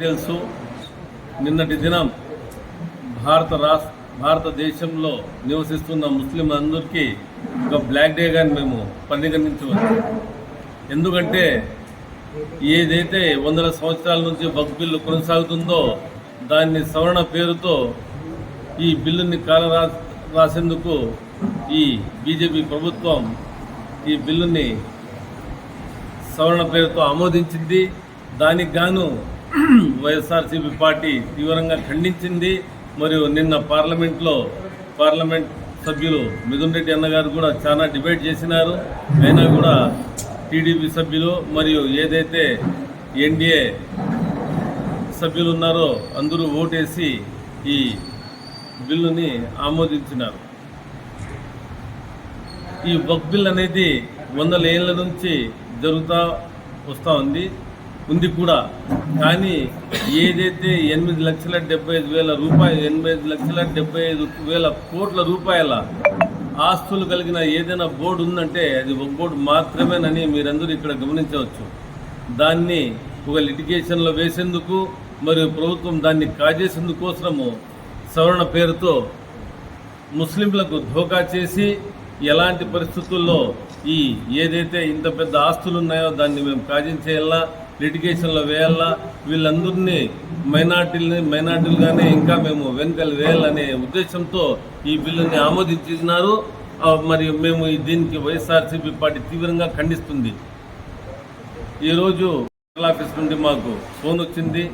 తెలుసు, నిన్నటి దినం భారతదేశంలో నివసిస్తున్న ముస్లిం అందరికీ ఒక బ్లాక్ డే గాని మేము పరిగణించవచ్చు. ఎందుకంటే ఏదైతే వందల సంవత్సరాల నుంచి వక్ఫ్ బిల్లు కొనసాగుతుందో దాన్ని సవరణ పేరుతో ఈ బిల్లుని రాసేందుకు ఈ బీజేపీ ప్రభుత్వం ఈ బిల్లుని సవరణ పేరుతో ఆమోదించింది. దానికి గాను వైఎస్ఆర్సీపీ పార్టీ తీవ్రంగా ఖండించింది. మరియు నిన్న పార్లమెంట్ సభ్యులు మిథున్ రెడ్డి అన్నగారు కూడా చాలా డిబేట్ చేసినారు. అయినా కూడా టీడీపీ సభ్యులు మరియు ఏదైతే ఎన్డీఏ సభ్యులు ఉన్నారో అందరూ ఓటేసి ఈ బిల్లుని ఆమోదించినారు. ఈ వక్ఫ్ బిల్ అనేది 100 ఏళ్ల నుంచి జరుగుతూ వస్తూ ఉంది కూడా. కానీ ఏదైతే 8,75,000 కోట్ల రూపాయల ఆస్తులు కలిగిన ఏదైనా బోర్డు ఉందంటే అది ఒక బోర్డు మాత్రమేనని మీరందరూ ఇక్కడ గమనించవచ్చు. దాన్ని ఒక లిటిగేషన్లో వేసేందుకు మరియు ప్రభుత్వం దాన్ని కాజేసేందుకోసము సవరణ పేరుతో ముస్లింలకు ధోకా చేసి ఎలాంటి పరిస్థితుల్లో ఈ ఏదైతే ఇంత పెద్ద ఆస్తులు ఉన్నాయో దాన్ని మేము కాజించేయాలా, లిటిగేషన్లో వేయాలా, వీళ్ళందరినీ మైనార్టీలుగానే ఇంకా మేము వెనుకలు వేయాలనే ఉద్దేశంతో ఈ బిల్లుని ఆమోదించినారు. మరియు మేము దీనికి వైఎస్ఆర్సీపీ పార్టీ తీవ్రంగా ఖండిస్తుంది. ఈరోజు ఆఫీస్ నుండి మాకు ఫోన్ వచ్చింది.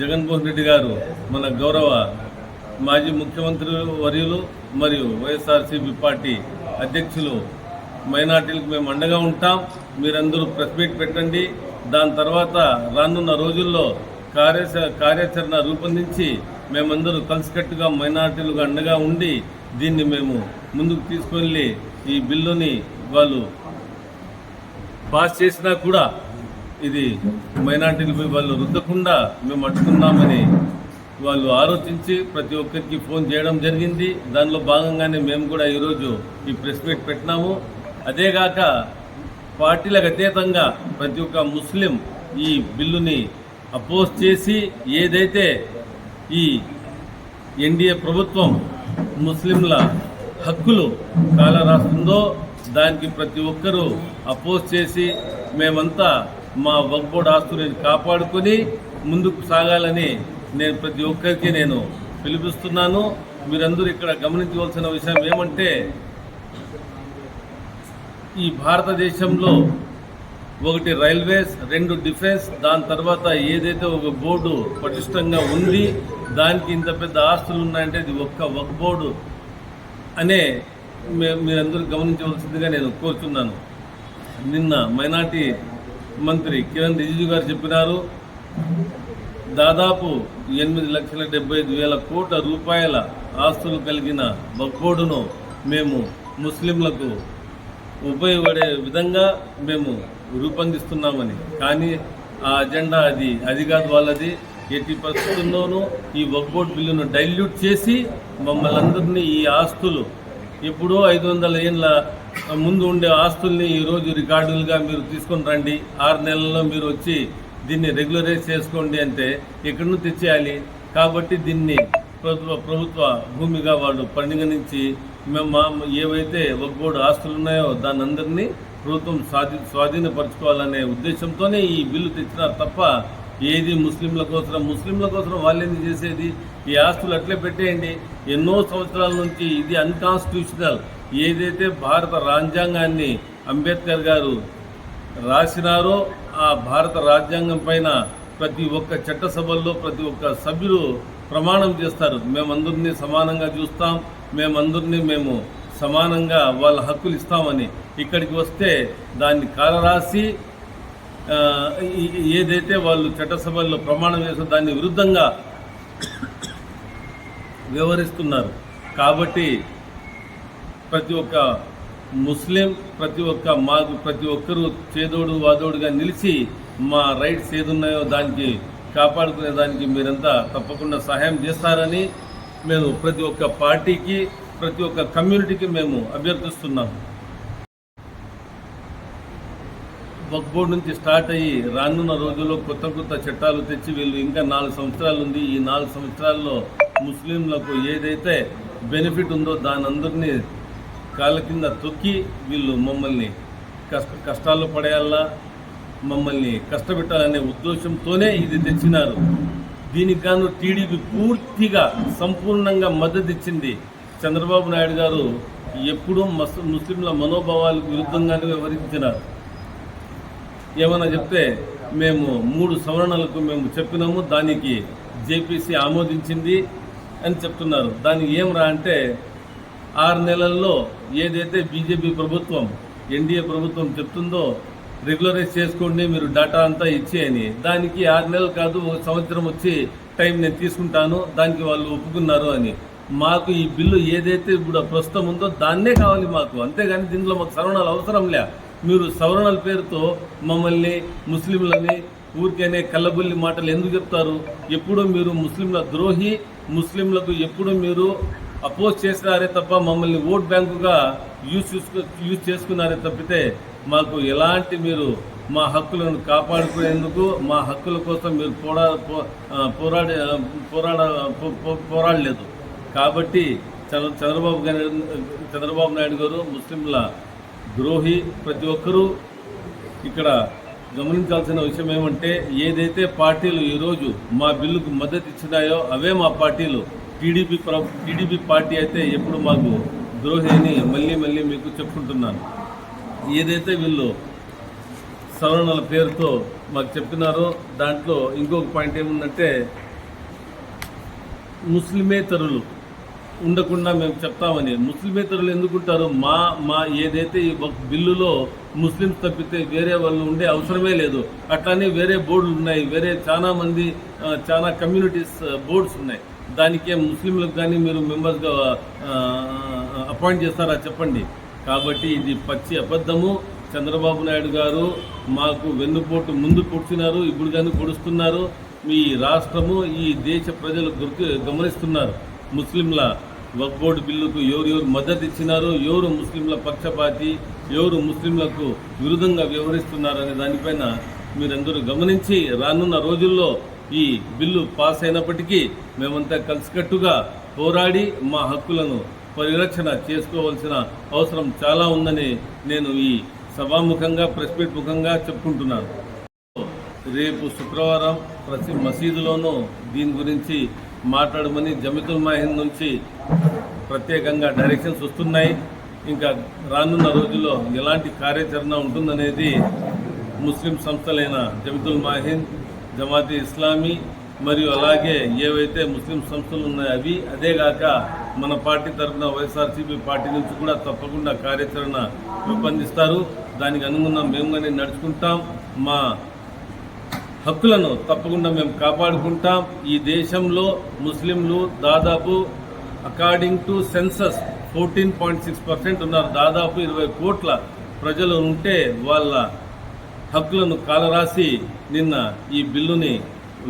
జగన్మోహన్ రెడ్డి గారు మన గౌరవ మాజీ ముఖ్యమంత్రి వర్యులు మరియు వైఎస్ఆర్సీపీ పార్టీ అధ్యక్షులు మైనార్టీలకు మేము అండగా ఉంటాం, మీరందరూ ప్రెస్ మీట్ పెట్టండి, దాని తర్వాత రానున్న రోజుల్లో కార్యాచరణ రూపొందించి మేమందరూ కలిసికట్టుగా మైనార్టీలుగా అండగా ఉండి దీన్ని మేము ముందుకు తీసుకెళ్ళి ఈ బిల్లుని వాళ్ళు పాస్ చేసినా కూడా ఇది మైనార్టీలపై వాళ్ళు రుద్దకుండా మేము అడ్డుకున్నామని వాళ్ళు ఆలోచించి ప్రతి ఒక్కరికి ఫోన్ చేయడం జరిగింది. దానిలో భాగంగానే మేము కూడా ఈరోజు ఈ ప్రెస్ మీట్ పెట్టినాము. అదేగాక పార్టీలకు అతీతంగా ప్రతి ఒక్క ముస్లిం ఈ బిల్లుని అపోజ్ చేసి ఏదైతే ఈ ఎన్డీఏ ప్రభుత్వం ముస్లింల హక్కులు కాలరాస్తుందో దానికి ప్రతి ఒక్కరూ అపోజ్ చేసి మేమంతా మా వక్ఫ్ బోర్డు ఆస్తులను కాపాడుకొని ముందుకు సాగాలని నేను ప్రతి ఒక్కరికి నేను పిలుపుస్తున్నాను. మీరందరూ ఇక్కడ గమనించవలసిన విషయం ఏమంటే ఈ భారతదేశంలో ఒకటి రైల్వేస్, 2 డిఫెన్స్, దాని తర్వాత ఏదైతే ఒక బోర్డు పటిష్టంగా ఉంది దానికి ఇంత పెద్ద ఆస్తులు ఉన్నాయంటే అది ఒక్క వక్ఫ్ బోర్డు అనే మీరందరూ గమనించవలసిందిగా నేను కోరుతున్నాను. నిన్న మైనార్టీ మంత్రి కిరణ్ రిజిజు గారు చెప్పినారు, దాదాపు 8,75,000 కోట్ల రూపాయల ఆస్తులు కలిగిన వక్ఫ్ బోర్డును మేము ముస్లింలకు ఉపయోగపడే విధంగా మేము రూపొందిస్తున్నామని. కానీ ఆ అజెండా అది కాదు వాళ్ళది. ఎట్టి పరిస్థితుల్లోనూ ఈ వక్ఫ్ బోర్డు బిల్లును డైల్యూట్ చేసి మమ్మల్ని అందరినీ ఈ ఆస్తులు ఎప్పుడో 500 ఏళ్ళ ముందు ఉండే ఆస్తుల్ని ఈరోజు రికార్డులుగా మీరు తీసుకొని రండి, 6 నెలల్లో మీరు వచ్చి దీన్ని రెగ్యులరైజ్ చేసుకోండి అంటే ఎక్కడి నుంచి తెచ్చేయాలి. కాబట్టి దీన్ని ప్రభుత్వ భూమిగా వాళ్ళు పరిగణించి మేము ఏవైతే వక్ఫ్ బోర్డు ఆస్తులు ఉన్నాయో దాన్ని అందరినీ ప్రభుత్వం స్వాధీనపరచుకోవాలనే ఉద్దేశంతోనే ఈ బిల్లు తెచ్చినారు తప్ప ఏది ముస్లింల కోసం వాళ్ళేంది చేసేది. ఈ ఆస్తులు అట్లే పెట్టేయండి. ఎన్నో సంవత్సరాల నుంచి ఇది అన్కాన్స్టిట్యూషనల్. ఏదైతే భారత రాజ్యాంగాన్ని అంబేద్కర్ గారు రాసినారో ఆ భారత రాజ్యాంగం పైన ప్రతి ఒక్క చట్టసభల్లో ప్రతి ఒక్క సభ్యులు ప్రమాణం చేస్తారు, మేమందరినీ సమానంగా చూస్తాం, మేము సమానంగా వాళ్ళ హక్కులు ఇస్తామని. ఇక్కడికి వస్తే దాన్ని కాలరాసి ఏదైతే వాళ్ళు చట్టసభల్లో ప్రమాణం చేస్తారో దాన్ని విరుద్ధంగా వ్యవహరిస్తున్నారు. కాబట్టి ప్రతి ఒక్క ముస్లిం ప్రతి ఒక్కరూ చేదోడు వాదోడుగా నిలిచి మా రైట్స్ ఏదున్నాయో దానికి కాపాడుకునే దానికి మీరంతా తప్పకుండా సహాయం చేస్తారని మేము ప్రతి ఒక్క పార్టీకి ప్రతి ఒక్క కమ్యూనిటీకి మేము అభ్యర్థిస్తున్నాము. వక్ఫ్ బోర్డు నుంచి స్టార్ట్ అయ్యి రానున్న రోజుల్లో కొత్త కొత్త చట్టాలు తెచ్చి వీళ్ళు ఇంకా 4 సంవత్సరాలు ఉంది. ఈ 4 సంవత్సరాల్లో ముస్లింలకు ఏదైతే బెనిఫిట్ ఉందో దాని అందరినీ కాళ్ళ కింద తొక్కి వీళ్ళు మమ్మల్ని కష్టాల్లో పడేయాలా, మమ్మల్ని కష్టపెట్టాలనే ఉద్దేశంతోనే ఇది తెచ్చినారు. దీనికి గాను టీడీపీ పూర్తిగా సంపూర్ణంగా మద్దతు ఇచ్చింది. చంద్రబాబు నాయుడు గారు ఎప్పుడూ ముస్లింల మనోభావాలకు విరుద్ధంగానే వ్యవహరించినారు. ఏమన్నా చెప్తే మేము 3 సవరణలకు మేము చెప్పినాము, దానికి జేపీసీ ఆమోదించింది అని చెప్తున్నారు. దానికి ఏం రా అంటే 6 నెలల్లో ఏదైతే బీజేపీ ప్రభుత్వం ఎన్డీఏ ప్రభుత్వం చెప్తుందో రెగ్యులరైజ్ చేసుకోండి మీరు డేటా అంతా ఇచ్చి అని, దానికి 6 నెలలు కాదు 1 సంవత్సరం వచ్చి టైం నేను తీసుకుంటాను, దానికి వాళ్ళు ఒప్పుకున్నారు అని. మాకు ఈ బిల్లు ఏదైతే ఇప్పుడు ప్రస్తుతం ఉందో దాన్నే కావాలి మాకు, అంతేగాని దీంట్లో మాకు సవరణలు అవసరం లే. మీరు సవరణల పేరుతో మమ్మల్ని ముస్లింలని ఊరికేనే కళ్ళబుల్లి మాటలు ఎందుకు చెప్తారు? ఎప్పుడూ మీరు ముస్లింల ద్రోహి, ముస్లింలకు ఎప్పుడు మీరు అపోజ్ చేసినారే తప్ప మమ్మల్ని ఓట్ బ్యాంకుగా యూజ్ చేసుకున్నారే తప్పితే మాకు ఎలాంటి మీరు మా హక్కులను కాపాడుకునేందుకు మా హక్కుల కోసం మీరు పోరాడలేదు. కాబట్టి చంద్రబాబు నాయుడు గారు ముస్లింల ద్రోహి. ప్రతి ఒక్కరూ ఇక్కడ గమనించాల్సిన విషయం ఏమంటే ఏదైతే పార్టీలు ఈరోజు మా బిల్లుకు మద్దతు ఇచ్చినాయో అవే మా పార్టీలు. టీడీపీ పార్టీ అయితే ఎప్పుడు మాకు ద్రోహి అని మళ్ళీ మీకు చెప్పుకుంటున్నాను. ఏదైతే వీళ్ళు సవరణల పేరుతో మాకు చెప్పినారో దాంట్లో ఇంకొక పాయింట్ ఏముందంటే ముస్లిమేతరులు ఉండకుండా మేము చెప్తామని. ముస్లిమేతరులు ఎందుకుంటారు? మా ఏదైతే ఈ బిల్లులో ముస్లిమ్స్ తప్పితే వేరే వాళ్ళు ఉండే అవసరమే లేదు. అట్లానే వేరే బోర్డులు ఉన్నాయి, వేరే చాలా కమ్యూనిటీస్ బోర్డ్స్ ఉన్నాయి. దానికే ముస్లింలకు కానీ మీరు మెంబర్స్గా అపాయింట్ చేస్తారా చెప్పండి. కాబట్టి ఇది పచ్చి అబద్ధము. చంద్రబాబు నాయుడు గారు మాకు వెన్నుపోటు ముందు పొడిచినారు, ఇప్పుడు కానీ పొడుస్తున్నారు. మీ రాష్ట్రము ఈ దేశ ప్రజలు గమనిస్తున్నారు. ముస్లింల వక్ఫ్ బోర్డు బిల్లుకు ఎవరు మద్దతు ఇచ్చినారు, ఎవరు ముస్లింల పక్షపాతి, ఎవరు ముస్లింలకు విరుద్ధంగా వ్యవహరిస్తున్నారు అనే దానిపైన మీరందరూ గమనించి రానున్న రోజుల్లో ఈ బిల్లు పాస్ అయినప్పటికీ మేమంతా కలిసికట్టుగా పోరాడి మా హక్కులను పరిరక్షణ చేసుకోవాల్సిన అవసరం చాలా ఉందని నేను ఈ సభాముఖంగా ప్రెస్ మీట్ ముఖంగా చెప్పుకుంటున్నాను. రేపు శుక్రవారం ప్రతి మసీదులోనూ దీని గురించి మాట్లాడమని జమీతుల్ మాహిన్ నుంచి ప్రత్యేకంగా డైరెక్షన్స్ వస్తున్నాయి. ఇంకా రానున్న రోజుల్లో ఎలాంటి కార్యాచరణ ఉంటుందనేది ముస్లిం సంస్థలైన జమీతుల్ మాహిన్, జమాతే ఇస్లామీ మరియు అలాగే ఏవైతే ముస్లిం సంస్థలు ఉన్నాయో అవి, అదేగాక మన పార్టీ తరఫున వైఎస్ఆర్సీపీ పార్టీ నుంచి కూడా తప్పకుండా కార్యాచరణ రూపొందిస్తారు. దానికి అనుగుణంగా మేము కానీ నడుచుకుంటాం. మా హక్కులను తప్పకుండా మేము కాపాడుకుంటాం. ఈ దేశంలో ముస్లింలు దాదాపు అకార్డింగ్ టు సెన్సస్ 14.6% ఉన్నారు. దాదాపు 20 కోట్ల ప్రజలు ఉంటే వాళ్ళ హక్కులను కాలరాసి నిన్న ఈ బిల్లుని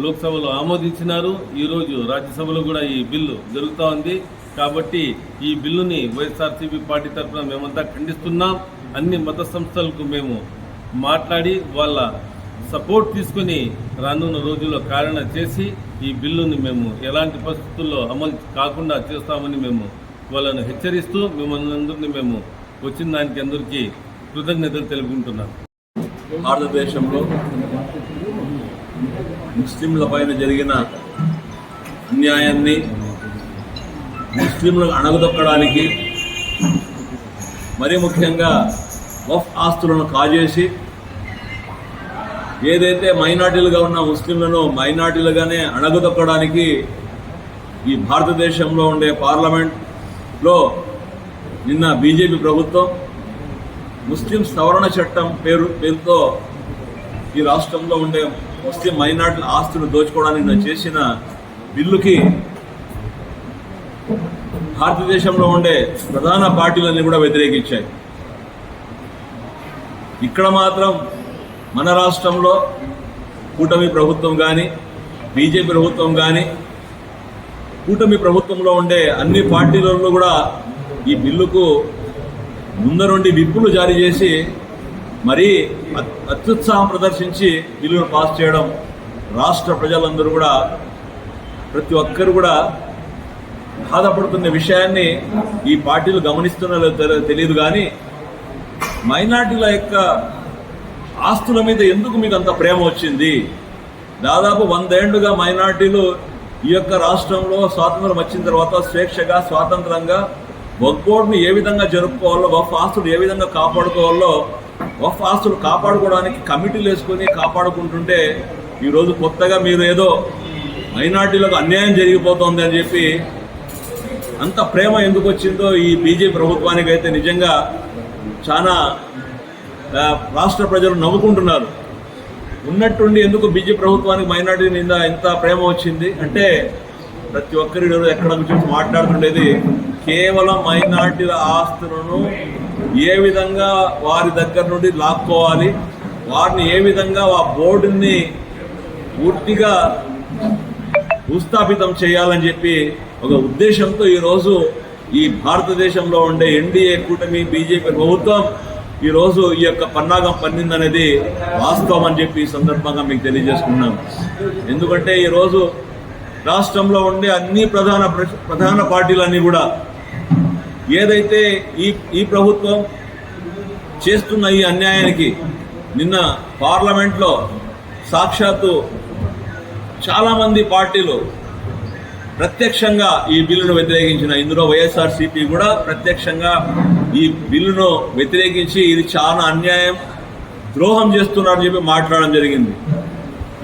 లోక్సభలో ఆమోదించినారు. ఈరోజు రాజ్యసభలో కూడా ఈ బిల్లు జరుగుతూ ఉంది. కాబట్టి ఈ బిల్లుని వైఎస్ఆర్సీపీ పార్టీ తరఫున మేమంతా ఖండిస్తున్నాం. అన్ని మత సంస్థలకు మేము మాట్లాడి వాళ్ళ సపోర్ట్ తీసుకుని రానున్న రోజుల్లో కార్యాచరణ చేసి ఈ బిల్లుని మేము ఎలాంటి పరిస్థితుల్లో అమలు కాకుండా చేస్తామని మేము వాళ్ళను హెచ్చరిస్తూ మిమ్మల్ని అందరినీ మేము వచ్చిన దానికి అందరికీ కృతజ్ఞతలు తెలుపుకుంటున్నాం. భారతదేశంలో ముస్లింల పైన జరిగిన అన్యాయాన్ని ముస్లింలను అణగదొక్కడానికి మరీ ముఖ్యంగా వక్ఫ్ ఆస్తులను కాజేసి ఏదైతే మైనార్టీలుగా ఉన్న ముస్లింలను మైనార్టీలుగానే అణగదొక్కడానికి ఈ భారతదేశంలో ఉండే పార్లమెంట్లో నిన్న బీజేపీ ప్రభుత్వం ముస్లిం సవరణ చట్టం పేరుతో ఈ రాష్ట్రంలో ఉండే ముస్లిం మైనార్టీల ఆస్తులు దోచుకోవడానికి చేసిన బిల్లుకి భారతదేశంలో ఉండే ప్రధాన పార్టీలన్నీ కూడా వ్యతిరేకించాయి. ఇక్కడ మాత్రం మన రాష్ట్రంలో కూటమి ప్రభుత్వం కానీ బీజేపీ ప్రభుత్వం కానీ కూటమి ప్రభుత్వంలో ఉండే అన్ని పార్టీలలో కూడా ఈ బిల్లుకు ముందరుండి విప్పులు జారీ చేసి మరీ అత్యుత్సాహం ప్రదర్శించి బిల్లును పాస్ చేయడం రాష్ట్ర ప్రజలందరూ కూడా ప్రతి ఒక్కరు కూడా బాధపడుతున్న విషయాన్ని ఈ పార్టీలు గమనిస్తున్నదో తెలియదు. కానీ మైనార్టీల యొక్క ఆస్తుల మీద ఎందుకు మీకు అంత ప్రేమ వచ్చింది? దాదాపు 100 ఏళ్లుగా మైనార్టీలు ఈ యొక్క రాష్ట్రంలో స్వాతంత్రం వచ్చిన తర్వాత స్వేచ్ఛగా స్వాతంత్రంగా వక్ఫ్ బోర్డుని ఏ విధంగా జరుపుకోవాలో, వక్ఫ్ ఆస్తులు ఏ విధంగా కాపాడుకోవాలో, వక్ఫ్ ఆస్తులు కాపాడుకోవడానికి కమిటీలు వేసుకొని కాపాడుకుంటుంటే ఈరోజు కొత్తగా మీరు ఏదో మైనార్టీలకు అన్యాయం జరిగిపోతుంది అని చెప్పి అంత ప్రేమ ఎందుకు వచ్చిందో ఈ బీజేపీ ప్రభుత్వానికి అయితే నిజంగా చాలా రాష్ట్ర ప్రజలు నవ్వుకుంటున్నారు. ఉన్నట్టుండి ఎందుకు బీజేపీ ప్రభుత్వానికి మైనార్టీ మీద ఎంత ప్రేమ వచ్చింది అంటే ప్రతి ఒక్కరి ఎక్కడ చూసి మాట్లాడుతుండేది కేవలం మైనార్టీల ఆస్తులను ఏ విధంగా వారి దగ్గర నుండి లాక్కోవాలి, వారిని ఏ విధంగా ఆ బోర్డుని పూర్తిగా భూస్థాపితం చేయాలని చెప్పి ఒక ఉద్దేశంతో ఈరోజు ఈ భారతదేశంలో ఉండే ఎన్డీఏ కూటమి బీజేపీ ప్రభుత్వం ఈరోజు ఈ యొక్క పన్నాగం పన్నిందనేది వాస్తవం అని చెప్పి ఈ సందర్భంగా మీకు తెలియజేసుకున్నాం. ఎందుకంటే ఈరోజు రాష్ట్రంలో ఉండే అన్ని ప్రధాన పార్టీలన్నీ కూడా ఏదైతే ఈ ప్రభుత్వం చేస్తున్న ఈ అన్యాయానికి నిన్న పార్లమెంట్లో సాక్షాత్తు చాలామంది పార్టీలు ప్రత్యక్షంగా ఈ బిల్లును వ్యతిరేకించిన, ఇందులో వైఎస్ఆర్సీపీ కూడా ప్రత్యక్షంగా ఈ బిల్లును వ్యతిరేకించి ఇది చాలా అన్యాయం, ద్రోహం చేస్తున్నారని చెప్పి మాట్లాడడం జరిగింది.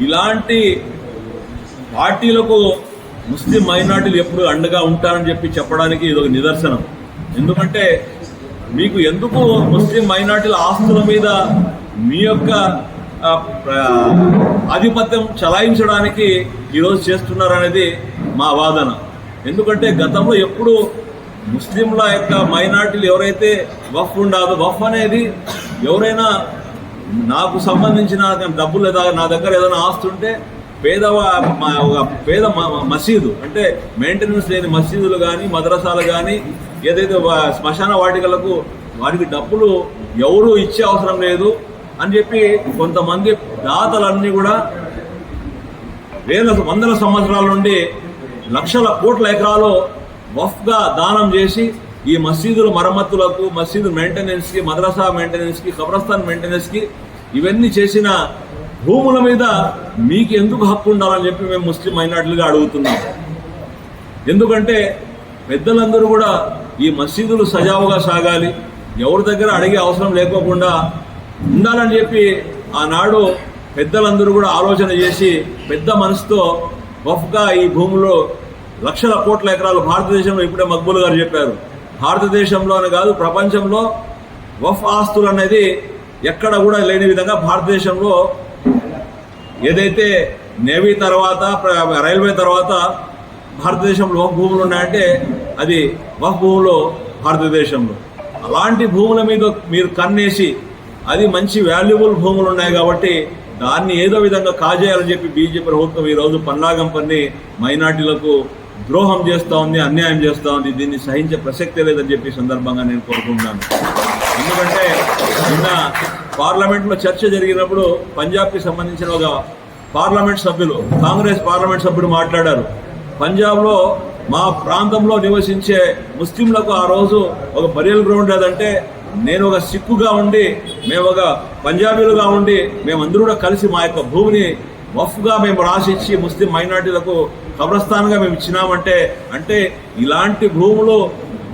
ఇలాంటి పార్టీలకు ముస్లిం మైనార్టీలు ఎప్పుడు అండగా ఉంటారని చెప్పి చెప్పడానికి ఇది ఒక నిదర్శనం. ఎందుకంటే మీకు ఎందుకు ముస్లిం మైనార్టీల ఆస్తుల మీద మీ యొక్క ఆధిపత్యం చలాయించడానికి ఈరోజు చేస్తున్నారనేది మా వాదన. ఎందుకంటే గతంలో ఎప్పుడు ముస్లింల యొక్క మైనార్టీలు ఎవరైతే వక్ఫ్ ఉండదో, వక్ఫ్ అనేది ఎవరైనా నాకు సంబంధించిన డబ్బులు లేదా నా దగ్గర ఏదైనా ఆస్తి ఉంటే పేద మసీదు అంటే మెయింటెనెన్స్ లేని మసీదులు కానీ మద్రసాలు కానీ ఏదైతే శ్మశాన వాటికలకు వాటికి డబ్బులు ఎవరు ఇచ్చే అవసరం లేదు అని చెప్పి కొంతమంది దాతలన్నీ కూడా వందల సంవత్సరాల నుండి లక్షల కోట్ల ఎకరాలు వఫ్గా దానం చేసి ఈ మసీదుల మరమ్మతులకు, మసీదు మెయింటెనెన్స్కి, మద్రసా మెయింటెనెన్స్కి, కబ్రస్థాన్ మెయింటెనెన్స్కి ఇవన్నీ చేసిన భూముల మీద మీకు ఎందుకు హక్కు ఉండాలని చెప్పి మేము ముస్లిం మైనార్టీలుగా అడుగుతున్నాం. ఎందుకంటే పెద్దలందరూ కూడా ఈ మసీదులు సజావుగా సాగాలి, ఎవరి దగ్గర అడిగే అవసరం లేకోకుండా ఉండాలని చెప్పి ఆనాడు పెద్దలందరూ కూడా ఆలోచన చేసి పెద్ద మనసుతో వఫ్గా ఈ భూములో లక్షల కోట్ల ఎకరాలు భారతదేశంలో ఇప్పుడే మక్బూల్ గారు చెప్పారు, భారతదేశంలోనే కాదు ప్రపంచంలో వఫ్ ఆస్తులు అనేది ఎక్కడ కూడా లేని విధంగా భారతదేశంలో ఏదైతే నేవీ తర్వాత రైల్వే తర్వాత భారతదేశంలో వఫ్ భూములు ఉన్నాయంటే అది వఫ్ భూములు భారతదేశంలో. అలాంటి భూముల మీద మీరు కన్నేసి అది మంచి వాల్యుబుల్ భూములు ఉన్నాయి కాబట్టి దాన్ని ఏదో విధంగా కాజేయాలని చెప్పి బీజేపీ ప్రభుత్వం ఈరోజు పన్నాగం పన్ని మైనార్టీలకు ద్రోహం చేస్తూ ఉంది, అన్యాయం చేస్తూ ఉంది. దీన్ని సహించే ప్రసక్తే లేదని చెప్పి సందర్భంగా నేను కోరుకుంటున్నాను. ఎందుకంటే నిన్న పార్లమెంట్లో చర్చ జరిగినప్పుడు పంజాబ్కి సంబంధించిన ఒక పార్లమెంట్ సభ్యులు, కాంగ్రెస్ పార్లమెంట్ సభ్యుడు మాట్లాడారు, పంజాబ్లో మా ప్రాంతంలో నివసించే ముస్లింలకు ఆ రోజు ఒక బరియల్ గ్రౌండ్ లేదంటే నేను ఒక సిక్కుగా ఉండి, మేము ఒక పంజాబీలుగా ఉండి మేమందరూ కూడా కలిసి మా యొక్క భూమిని వఫ్గా మేము రాసిచ్చి ముస్లిం మైనార్టీలకు కబ్రస్థాన్గా మేము ఇచ్చినామంటే అంటే ఇలాంటి భూములు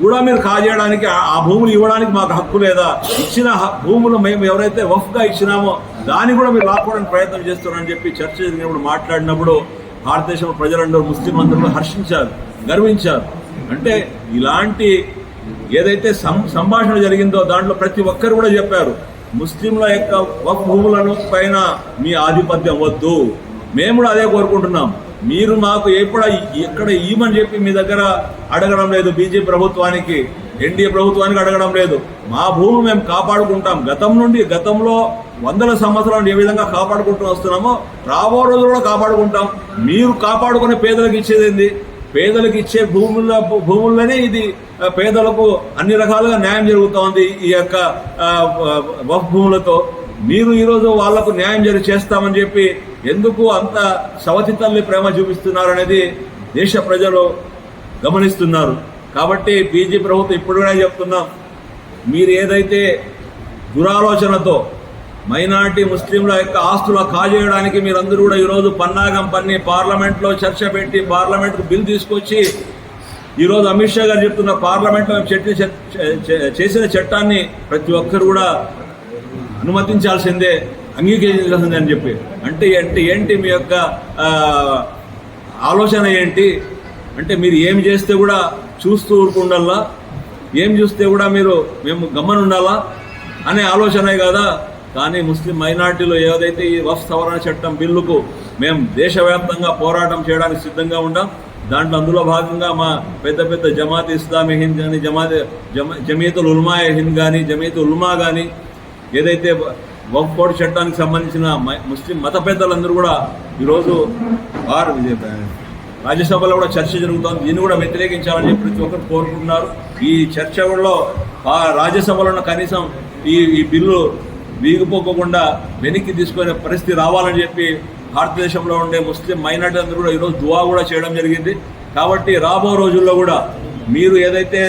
కూడా మీరు కాజేయడానికి, ఆ భూములు ఇవ్వడానికి మాకు హక్కు లేదా? ఇచ్చిన భూములు మేము ఎవరైతే వఫ్గా ఇచ్చినామో దాన్ని కూడా మీరు లాక్కోవడానికి ప్రయత్నం చేస్తున్నారని చెప్పి చర్చ జరిగినప్పుడు మాట్లాడినప్పుడు భారతదేశంలో ప్రజలందరూ ముస్లిం అందరూ హర్షించారు, గర్వించారు. అంటే ఇలాంటి ఏదైతే సంభాషణ జరిగిందో దాంట్లో ప్రతి ఒక్కరు కూడా చెప్పారు, ముస్లింల యొక్క వక్ఫ్ భూములను పైన మీ ఆధిపత్యం వద్దు, మేము కూడా అదే కోరుకుంటున్నాం. మీరు మాకు ఎక్కడ ఇవ్వమని చెప్పి మీ దగ్గర అడగడం లేదు, బీజేపీ ప్రభుత్వానికి ఎన్డీఏ ప్రభుత్వానికి అడగడం లేదు. మా భూములు మేము కాపాడుకుంటాం. గతంలో వందల సంవత్సరాలు ఏ విధంగా కాపాడుకుంటూ వస్తున్నామో రాబో రోజులు కూడా కాపాడుకుంటాం. మీరు కాపాడుకునే పేదలకు ఇచ్చేదేంది? పేదలకు ఇచ్చే భూముల్లోనే ఇది పేదలకు అన్ని రకాలుగా న్యాయం జరుగుతోంది ఈ యొక్క వక్ఫ్ భూములతో. మీరు ఈరోజు వాళ్లకు న్యాయం చేస్తామని చెప్పి ఎందుకు అంత సవతి తల్లి ప్రేమ చూపిస్తున్నారు అనేది దేశ ప్రజలు గమనిస్తున్నారు. కాబట్టి బీజేపీ ప్రభుత్వం ఇప్పుడు కూడా చెప్తున్నాం, మీరు ఏదైతే దురాలోచనతో మైనార్టీ ముస్లింల యొక్క ఆస్తుల కాజేయడానికి మీరందరూ కూడా ఈరోజు పన్నాగం పన్ని పార్లమెంట్లో చర్చ పెట్టి పార్లమెంట్కు బిల్ తీసుకొచ్చి ఈరోజు అమిత్ షా గారు చెప్తున్న పార్లమెంట్లో చేసిన చట్టాన్ని ప్రతి ఒక్కరు కూడా అనుమతించాల్సిందే, అంగీకరించాల్సిందే అని చెప్పి అంటే ఏంటి మీ యొక్క ఆలోచన ఏంటి అంటే మీరు ఏం చేస్తే కూడా చూస్తూ ఊరుకుండాలా, ఏం చూస్తే కూడా మేము గమ్మనుండాలా అనే ఆలోచనే కదా. కానీ ముస్లిం మైనార్టీలు ఏదైతే ఈ వక్ఫ్ సవరణ చట్టం బిల్లుకు మేము దేశవ్యాప్తంగా పోరాటం చేయడానికి సిద్ధంగా ఉంటాం. అందులో భాగంగా మా పెద్ద జమాత్ ఇస్లామీ హింద్ కానీ జమీయతుల్ ఉలమా హింద్ కానీ జమీయతుల్ ఉలమా కానీ ఏదైతే వక్ఫ్ బోర్డు చట్టానికి సంబంధించిన ముస్లిం మత పెద్దలందరూ కూడా ఈరోజు రాజ్యసభలో కూడా చర్చ జరుగుతోంది. దీన్ని కూడా వ్యతిరేకించాలని చెప్పి ప్రతి ఒక్కరు కోరుకుంటున్నారు. ఈ చర్చలో రాజ్యసభలో కనీసం ఈ బిల్లు వీగిపోకుండా వెనక్కి తీసుకునే పరిస్థితి రావాలని చెప్పి భారతదేశంలో ఉండే ముస్లిం మైనార్టీ అందరూ కూడా ఈరోజు దువా కూడా చేయడం జరిగింది. కాబట్టి రాబో రోజుల్లో కూడా మీరు ఏదైతే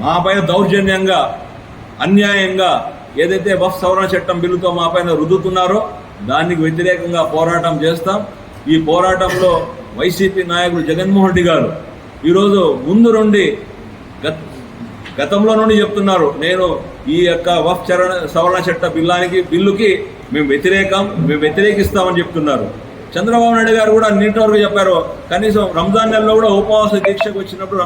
మా పైన దౌర్జన్యంగా అన్యాయంగా ఏదైతే వక్ఫ్ సవరణ చట్టం బిల్లుతో మా పైన రుద్దుతున్నారో దానికి వ్యతిరేకంగా పోరాటం చేస్తాం. ఈ పోరాటంలో వైసీపీ నాయకుడు జగన్మోహన్ రెడ్డి గారు ఈరోజు ముందు నుండి గతంలో నుండి చెప్తున్నారు, నేను ఈ యొక్క వక్ఫ్ సవరణ చట్ట బిల్లుకి మేము వ్యతిరేకిస్తామని చెప్తున్నారు. చంద్రబాబు నాయుడు గారు కూడా నిన్నటి వరకు చెప్పారు, కనీసం రంజాన్ నెలలో కూడా ఉపవాస దీక్షకు వచ్చినప్పుడు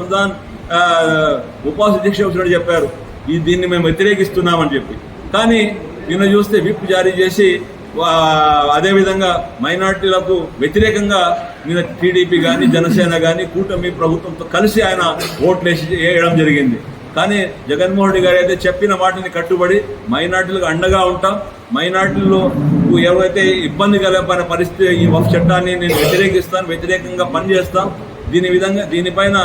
ఉపవాస దీక్ష వచ్చినట్టు చెప్పారు దీన్ని మేము వ్యతిరేకిస్తున్నామని చెప్పి. కానీ నిన్న చూస్తే విప్ జారీ చేసి అదేవిధంగా మైనార్టీలకు వ్యతిరేకంగా నిన్న టీడీపీ కానీ జనసేన కానీ కూటమి ప్రభుత్వంతో కలిసి ఆయన ఓట్లు వేయడం జరిగింది. కానీ జగన్మోహన్ రెడ్డి గారు అయితే చెప్పిన వాటిని కట్టుబడి మైనార్టీలకు అండగా ఉంటాం, మైనార్టీలు ఎవరైతే ఇబ్బంది కలిగిన పరిస్థితి ఈ వక్ఫ్ చట్టాన్ని నేను వ్యతిరేకంగా పనిచేస్తాం. దీనిపైన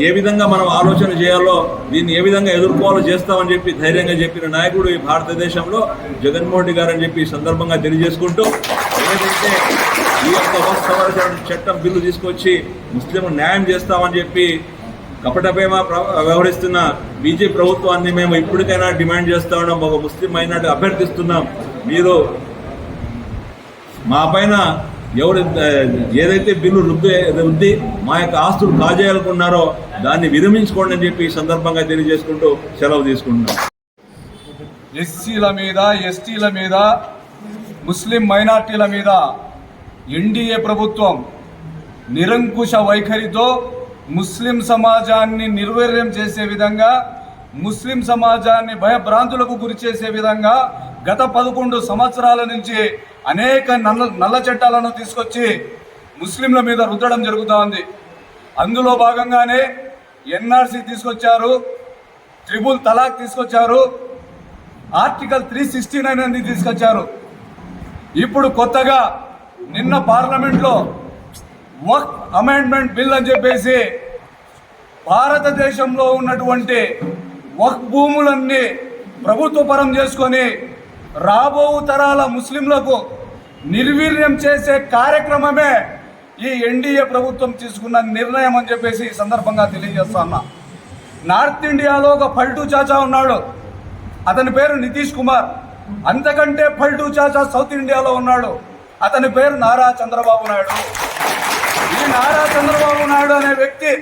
ఏ విధంగా మనం ఆలోచన చేయాలో, దీన్ని ఏ విధంగా ఎదుర్కోవాలో చేస్తామని చెప్పి ధైర్యంగా చెప్పిన నాయకుడు ఈ భారతదేశంలో జగన్మోహన్ రెడ్డి గారు అని చెప్పి ఈ సందర్భంగా తెలియజేసుకుంటూ, ఏదైతే ఈ యొక్క వక్ఫ్ సవరణ చట్టం బిల్లు తీసుకొచ్చి ముస్లిం న్యాయం చేస్తామని చెప్పి కపటపేమ వ్యవహరిస్తున్న బీజేపీ ప్రభుత్వాన్ని మేము ఇప్పటికైనా డిమాండ్ చేస్తా ఉన్నాం, ఒక ముస్లిం మైనార్టీ అభ్యర్థిస్తున్నాం, మీరు మా పైన ఏదైతే బిల్లు రుద్ది మా యొక్క ఆస్తులు కాజేయాలనుకున్నారో దాన్ని విరమించుకోండి అని చెప్పి ఈ సందర్భంగా తెలియజేసుకుంటూ సెలవు తీసుకుంటున్నాం. ఎస్సీల మీద, ఎస్టీల మీద, ముస్లిం మైనార్టీల మీద ఎన్డీఏ ప్రభుత్వం నిరంకుశ వైఖరితో ముస్లిం సమాజాన్ని నిర్వీర్యం చేసే విధంగా, ముస్లిం సమాజాన్ని భయభ్రాంతులకు గురి చేసే విధంగా గత 11 సంవత్సరాల నుంచి అనేక నల్ల చట్టాలను తీసుకొచ్చి ముస్లింల మీద రుద్దడం జరుగుతూ ఉంది. అందులో భాగంగానే ఎన్ఆర్సీ తీసుకొచ్చారు, ట్రిపుల్ తలాక్ తీసుకొచ్చారు, ఆర్టికల్ 369 అని తీసుకొచ్చారు. ఇప్పుడు కొత్తగా నిన్న పార్లమెంట్లో వక్ఫ్ అమెండ్మెంట్ బిల్ అని చెప్పేసి భారతదేశంలో ఉన్నటువంటి వక్ఫ్ భూములన్నీ ప్రభుత్వ పరం చేసుకొని రాబో తరాల ముస్లింలకు నిర్వీర్యం చేసే కార్యక్రమమే ఈ ఎన్డీఏ ప్రభుత్వం తీసుకున్న నిర్ణయం అని చెప్పేసి ఈ సందర్భంగా తెలియజేస్తున్నా. నార్త్ ఇండియాలో ఒక పల్టూ చాచా ఉన్నాడు, అతని పేరు నితీష్ కుమార్. అంతకంటే పల్టూ చాచా సౌత్ ఇండియాలో ఉన్నాడు, అతని పేరు నారా చంద్రబాబు నాయుడు. ఈ నారా చంద్రబాబు నాయుడు అనే వ్యక్తి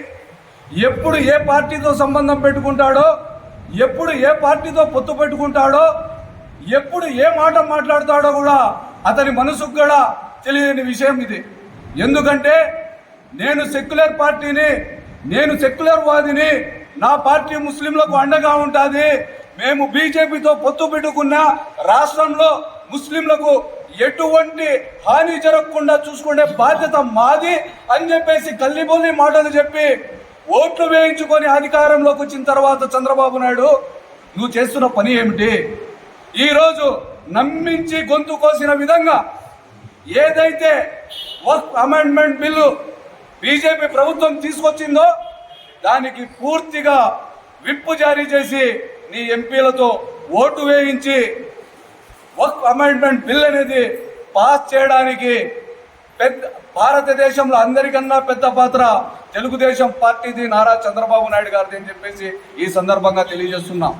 ఎప్పుడు ఏ పార్టీతో సంబంధం పెట్టుకుంటాడో, ఎప్పుడు ఏ పార్టీతో పొత్తు పెట్టుకుంటాడో, ఎప్పుడు ఏ మాట మాట్లాడతాడో కూడా అతని మనసుకు కూడా తెలియని విషయం ఇది. ఎందుకంటే నేను సెక్యులర్ పార్టీని, నేను సెక్యులర్ వాదిని, నా పార్టీ ముస్లింలకు అండగా ఉంటుంది, మేము బీజేపీతో పొత్తు పెట్టుకున్న రాష్ట్రంలో ముస్లింలకు ఎటువంటి హాని జరగకుండా చూసుకునే బాధ్యత మాది అని చెప్పేసి కల్లిబొల్లి మాటలు చెప్పి ఓట్లు వేయించుకొని అధికారంలోకి వచ్చిన తర్వాత చంద్రబాబు నాయుడు నువ్వు చేస్తున్న పని ఏమిటి? ఈరోజు నమ్మించి గొంతు కోసిన విధంగా ఏదైతే వక్ఫ్ అమెండ్మెంట్ బిల్లు బీజేపీ ప్రభుత్వం తీసుకొచ్చిందో దానికి పూర్తిగా విప్పు జారీ చేసి నీ ఎంపీలతో ఓటు వేయించి వక్ఫ్ అమెండ్మెంట్ బిల్ అనేది పాస్ చేయడానికి భారతదేశంలో అందరికన్నా పెద్ద పాత్ర తెలుగుదేశం పార్టీది, నారా చంద్రబాబు నాయుడు గారిది అని చెప్పేసి ఈ సందర్భంగా తెలియజేస్తున్నాం.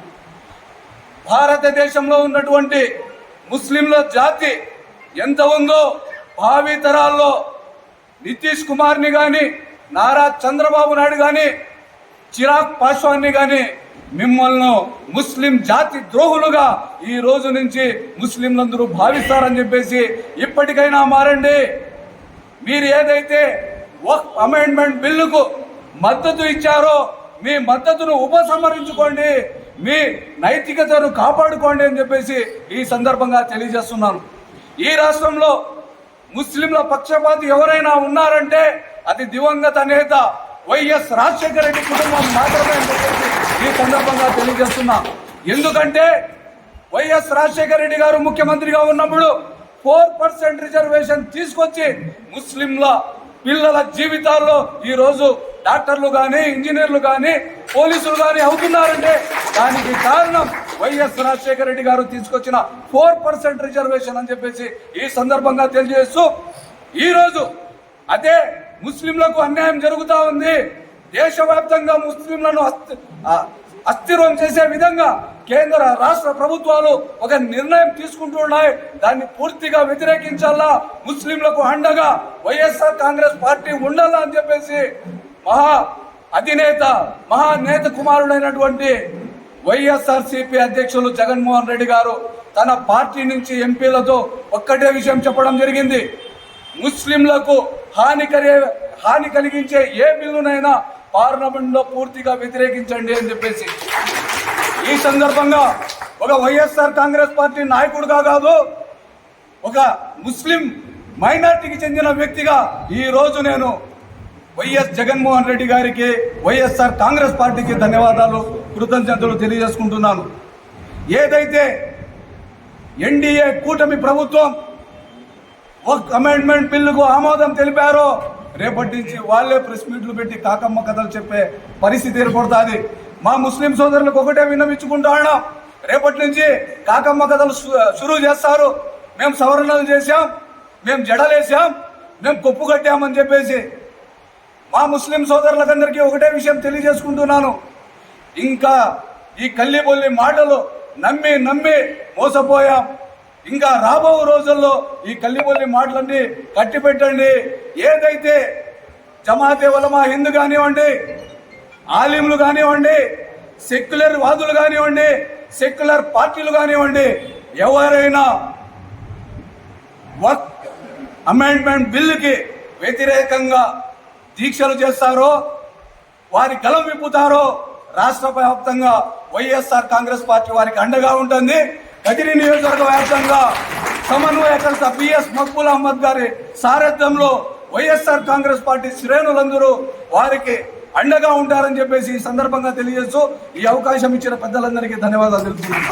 భారతదేశంలో ఉన్నటువంటి ముస్లింల జాతి ఎంత ఉందో భావి తరాల్లో నితీష్ కుమార్ని కానీ, నారా చంద్రబాబు నాయుడు కానీ, చిరాగ్ పాస్వాన్ని కానీ మిమ్మల్ని ముస్లిం జాతి ద్రోహులుగా ఈ రోజు నుంచి ముస్లింలందరూ భావిస్తారని చెప్పేసి ఇప్పటికైనా మారండి. మీరు ఏదైతే వక్ఫ్ అమెండ్మెంట్ బిల్లుకు మద్దతు ఇచ్చారో మీ మద్దతును ఉపసంహరించుకోండి, మీ నైతికతను కాపాడుకోండి అని చెప్పేసి ఈ సందర్భంగా తెలియజేస్తున్నాను. ఈ రాష్ట్రంలో ముస్లింల పక్షపాతి ఎవరైనా ఉన్నారంటే అది దివంగత నేత వైఎస్ రాజశేఖర రెడ్డి కుటుంబం మాత్రమే అని చెప్పేసి ఈ సందర్భంగా తెలియజేస్తున్నా. ఎందుకంటే వైఎస్ రాజశేఖర రెడ్డి గారు ముఖ్యమంత్రిగా ఉన్నప్పుడు 4% రిజర్వేషన్ తీసుకొచ్చి ముస్లింల పిల్లల జీవితాల్లో ఈ రోజు డాక్టర్లు కానీ, ఇంజనీర్లు కానీ, పోలీసులు కానీ అవుతున్నారంటే దానికి కారణం వైఎస్ రాజశేఖర రెడ్డి గారు తీసుకొచ్చిన 4% రిజర్వేషన్ అని చెప్పేసి ఈ సందర్భంగా తెలియజేస్తూ, ఈరోజు అదే ముస్లింలకు అన్యాయం జరుగుతూ ఉంది. దేశవ్యాప్తంగా ముస్లింలను అస్థిరం చేసే విధంగా కేంద్ర రాష్ట్ర ప్రభుత్వాలు ఒక నిర్ణయం తీసుకుంటున్నాయి. దాన్ని పూర్తిగా వ్యతిరేకించాలా, ముస్లింలకు అండగా వైఎస్ఆర్ కాంగ్రెస్ పార్టీ ఉండాలా అని చెప్పేసి మహానేత కుమారుడైనటువంటి వైఎస్ఆర్సీపీ అధ్యక్షులు జగన్మోహన్ రెడ్డి గారు తన పార్టీ నుంచి ఎంపీలతో ఒక్కటే విషయం చెప్పడం జరిగింది. ముస్లింలకు హాని కలిగించే ఏ బిల్లునైనా పార్లమెంట్ లో పూర్తిగా వ్యతిరేకించండి అని చెప్పేసి ఈ సందర్భంగా ఒక వైఎస్ఆర్ కాంగ్రెస్ పార్టీ నాయకుడిగా కాదు, ఒక ముస్లిం మైనార్టీకి చెందిన వ్యక్తిగా ఈ రోజు నేను వైఎస్ జగన్మోహన్ రెడ్డి గారికి, వైఎస్ఆర్ కాంగ్రెస్ పార్టీకి ధన్యవాదాలు, కృతజ్ఞతలు తెలియజేసుకుంటున్నాను. ఏదైతే ఎన్డీఏ కూటమి ప్రభుత్వం వక్ఫ్ అమెండ్మెంట్ బిల్లుకు ఆమోదం తెలిపారో రేపటి నుంచి వాళ్ళే ప్రెస్ మీట్లు పెట్టి కాకమ్మ కథలు చెప్పే పరిస్థితి ఏర్పడుతుంది. మా ముస్లిం సోదరులకు ఒకటే విన్నవించుకుంటా ఉన్నాం, రేపటి నుంచి కాకమ్మ కథలు షురూ చేస్తారు. మేము సవరణలు చేశాం, మేము జడలేసాం, మేము కొప్పు కట్టామని చెప్పేసి మా ముస్లిం సోదరులకందరికీ ఒకటే విషయం తెలియజేసుకుంటున్నాను. ఇంకా ఈ కల్లిబొల్లి మాటలు నమ్మి మోసపోయాం. ఇంకా రాబో రోజుల్లో ఈ కల్లిబొల్లి మాటలన్నీ కట్టిపెట్టండి. ఏదైతే జమాతే ఉలమా హిందూ కానివ్వండి, ఆలింలు కానివ్వండి, సెక్యులర్ వాదులు కానివ్వండి, సెక్యులర్ పార్టీలు కానివ్వండి, ఎవరైనా వక్ఫ్ అమెండ్మెంట్ బిల్లుకి వ్యతిరేకంగా దీక్షలు చేస్తారో, వారి గలం విప్పుతారో రాష్ట్ర వ్యాప్తంగా వైఎస్ఆర్ కాంగ్రెస్ పార్టీ వారికి అండగా ఉంటుంది. కదిరి నియోజకవర్గ వ్యాప్తంగా సమన్వయకర్త బిఎస్ మక్బూల్ అహ్మద్ గారి సారథ్యంలో వైఎస్ఆర్ కాంగ్రెస్ పార్టీ శ్రేణులందరూ వారికి అండగా ఉంటారని చెప్పేసి ఈ సందర్భంగా తెలియజేస్తూ ఈ అవకాశం ఇచ్చిన పెద్దలందరికీ ధన్యవాదాలు తెలుపుతున్నాను.